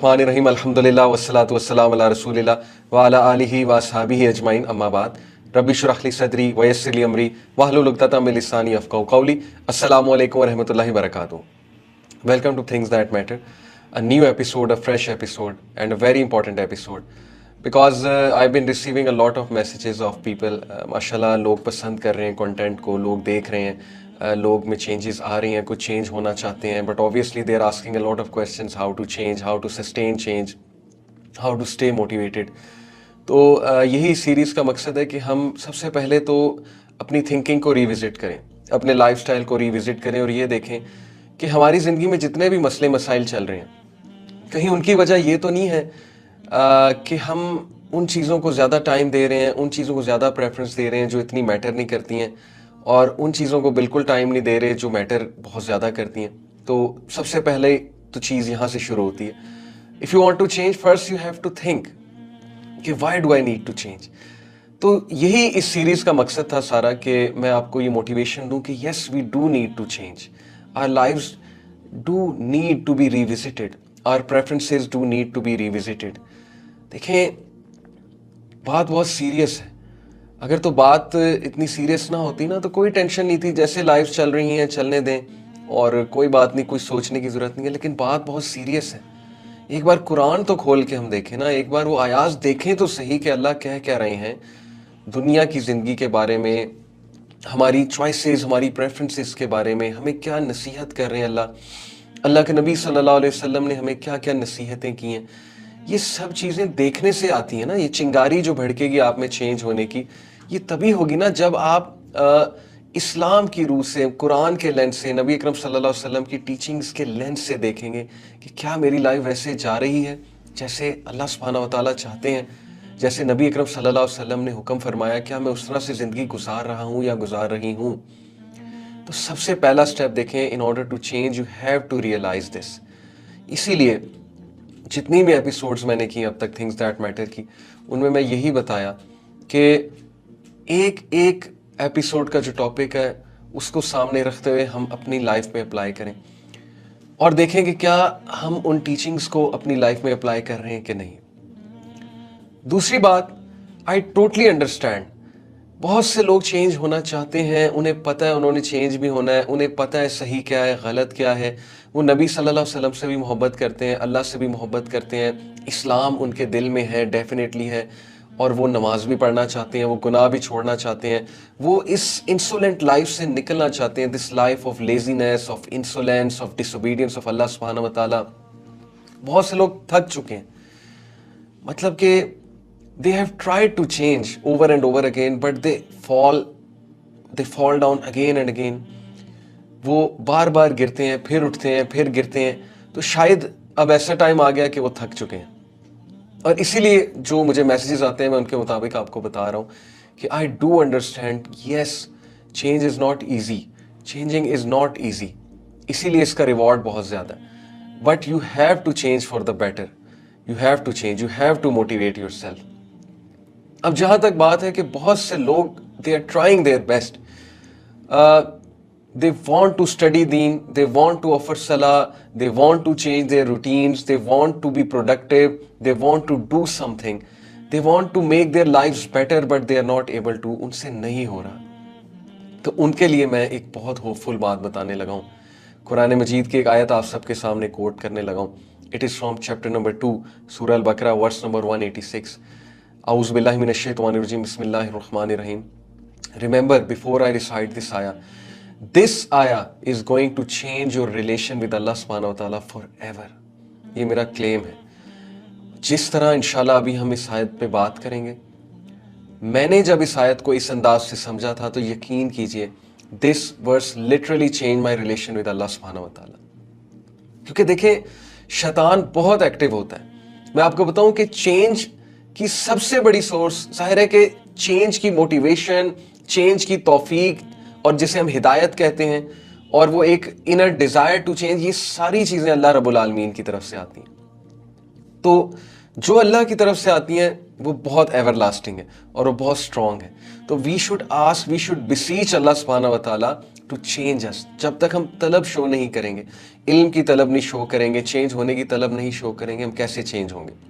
الرحمن الرحیم الحمدللہ والصلاۃ والسلام علی رسول اللہ وعلی آلہ واصحابہ اجمعین اما بعد رب اشرح لی صدری ویسر لی امری واحلل عقدۃ من لسانی یفقہوا قولی. السلام علیکم ورحمۃ اللہ وبرکاتہ. Welcome to Things That Matter, a new episode, a fresh episode, and a very important episode. Because I've been receiving a lot of messages of people. ماشاءاللہ لوگ پسند کر رہے ہیں کنٹینٹ کو, لوگ دیکھ رہے ہیں, لوگ میں چینجز آ رہی ہیں, کچھ چینج ہونا چاہتے ہیں. But obviously they are asking a lot of questions, how to change, how to sustain change, how to stay motivated. تو یہی سیریز کا مقصد ہے کہ ہم سب سے پہلے تو اپنی تھنکنگ کو ریوزٹ کریں, اپنے لائف سٹائل کو ریوزٹ کریں, اور یہ دیکھیں کہ ہماری زندگی میں جتنے بھی مسئلے مسائل چل رہے ہیں, کہیں ان کی وجہ یہ تو نہیں ہے کہ ہم ان چیزوں کو زیادہ ٹائم دے رہے ہیں, ان چیزوں کو زیادہ پریفرنس دے رہے ہیں جو اتنی میٹر نہیں کرتی ہیں, اور ان چیزوں کو بالکل ٹائم نہیں دے رہے جو میٹر بہت زیادہ کرتی ہیں. تو سب سے پہلے تو چیز یہاں سے شروع ہوتی ہے. If you want to change, first you have to think کہ why do I need to change. تو یہی اس سیریز کا مقصد تھا سارا, کہ میں آپ کو یہ موٹیویشن دوں کہ yes we do need to change. Our lives do need to be revisited. Our preferences do need to be revisited. دیکھیں بات بہت سیریس ہے. اگر تو بات اتنی سیریس نہ ہوتی نا تو کوئی ٹینشن نہیں تھی, جیسے لائف چل رہی ہیں چلنے دیں, اور کوئی بات نہیں, کوئی سوچنے کی ضرورت نہیں ہے. لیکن بات بہت سیریس ہے. ایک بار قرآن تو کھول کے ہم دیکھیں نا, ایک بار وہ آیات دیکھیں تو صحیح کہ اللہ کہہ رہے ہیں دنیا کی زندگی کے بارے میں, ہماری چوائسیز, ہماری پریفرنسز کے بارے میں, ہمیں کیا نصیحت کر رہے ہیں اللہ کے نبی صلی اللہ علیہ وسلم نے ہمیں کیا کیا نصیحتیں کی ہیں. یہ سب چیزیں دیکھنے سے آتی ہیں نا. یہ چنگاری جو بھڑکے گی آپ میں چینج ہونے کی, یہ تبھی ہوگی نا جب آپ اسلام کی روح سے, قرآن کے لینس سے, نبی اکرم صلی اللہ علیہ وسلم کی ٹیچنگز کے لینس سے دیکھیں گے کہ کیا میری لائف ویسے جا رہی ہے جیسے اللہ سبحانہ و تعالیٰ چاہتے ہیں, جیسے نبی اکرم صلی اللہ علیہ وسلم نے حکم فرمایا, کیا میں اس طرح سے زندگی گزار رہا ہوں یا گزار رہی ہوں. تو سب سے پہلا سٹیپ دیکھیں, in order to change you have to realise this. اسی لیے جتنی بھی ایپیسوڈز میں نے کی اب تک تھنگز دیٹ میٹر کی, ان میں میں یہی بتایا کہ ایک ایک ایپیسوڈ کا جو ٹاپک ہے اس کو سامنے رکھتے ہوئے ہم اپنی لائف میں اپلائی کریں, اور دیکھیں کہ کیا ہم ان ٹیچنگز کو اپنی لائف میں اپلائی کر رہے ہیں کہ نہیں. دوسری بات, آئی ٹوٹلی انڈرسٹینڈ, بہت سے لوگ چینج ہونا چاہتے ہیں, انہیں پتہ ہے انہوں نے چینج بھی ہونا ہے, انہیں پتہ ہے صحیح کیا ہے غلط کیا ہے, وہ نبی صلی اللہ علیہ وسلم سے بھی محبت کرتے ہیں, اللہ سے بھی محبت کرتے ہیں, اسلام ان کے دل میں ہے, ڈیفینیٹلی ہے, اور وہ نماز بھی پڑھنا چاہتے ہیں, وہ گناہ بھی چھوڑنا چاہتے ہیں, وہ اس انسولنٹ لائف سے نکلنا چاہتے ہیں, this life of laziness, of insolence, of disobedience of اللہ سبحانہ و تعالیٰ. بہت سے لوگ تھک چکے ہیں, مطلب کہ they have tried to change over and over again, but they fall down again and again. وہ بار بار گرتے ہیں, پھر اٹھتے ہیں, پھر گرتے ہیں. تو شاید اب ایسا ٹائم آ گیا کہ وہ تھک چکے ہیں, اور اسی لیے جو مجھے میسیجز آتے ہیں میں ان کے مطابق آپ کو بتا رہا ہوں کہ I do understand, yes, change is not easy, changing is not easy, اسی لیے اس کا ریوارڈ بہت زیادہ ہے. But you have to change for the better, you have to change, you have to motivate yourself. اب جہاں تک بات ہے کہ بہت سے لوگ they are trying their best, they want to study deen, they want to offer salah, they want to change their routines, they want to be productive, they want to do something, they want to make their lives better, but they are not able to. ان سے نہیں ہو رہا. تو ان کے لیے میں ایک بہت hope فل بات بتانے لگا ہوں. قرآن مجید کی ایک آیت آپ سب کے سامنے کوٹ کرنے لگا ہوں. It is from chapter number 2, سورہ البقرہ, verse number 186. اعوذ باللہ من الشیطان الرجیم, بسم اللہ الرحمن الرحیم. Remember, before I recite this ayah is going to change your relation with Allah subhanahu wa ta'ala forever. یہ میرا کلیم ہے. جس طرح انشاءاللہ ابھی ہم اس آیت پہ بات کریں گے, میں نے جب اس آیت کو اس انداز سے سمجھا تھا تو یقین کیجئے this verse literally changed my relation with Allah subhanahu wa ta'ala. کیونکہ دیکھیں شیطان بہت ایکٹیو ہوتا ہے. میں آپ کو بتاؤں کہ چینج کی سب سے بڑی سورس ظاہر ہے کہ چینج کی موٹیویشن, چینج کی توفیق, اور جسے ہم ہدایت کہتے ہیں, اور وہ ایک انر ڈیزائر ٹو چینج, یہ ساری چیزیں اللہ رب العالمین کی طرف سے آتی ہیں. تو جو اللہ کی طرف سے آتی ہیں وہ بہت ایور لاسٹنگ ہے اور وہ بہت اسٹرانگ ہے. تو we should ask, we should beseech اللہ سبحانہ و تعالیٰ ٹو چینج اس. جب تک ہم طلب شو نہیں کریں گے, علم کی طلب نہیں شو کریں گے, چینج ہونے کی طلب نہیں شو کریں گے, ہم کیسے چینج ہوں گے؟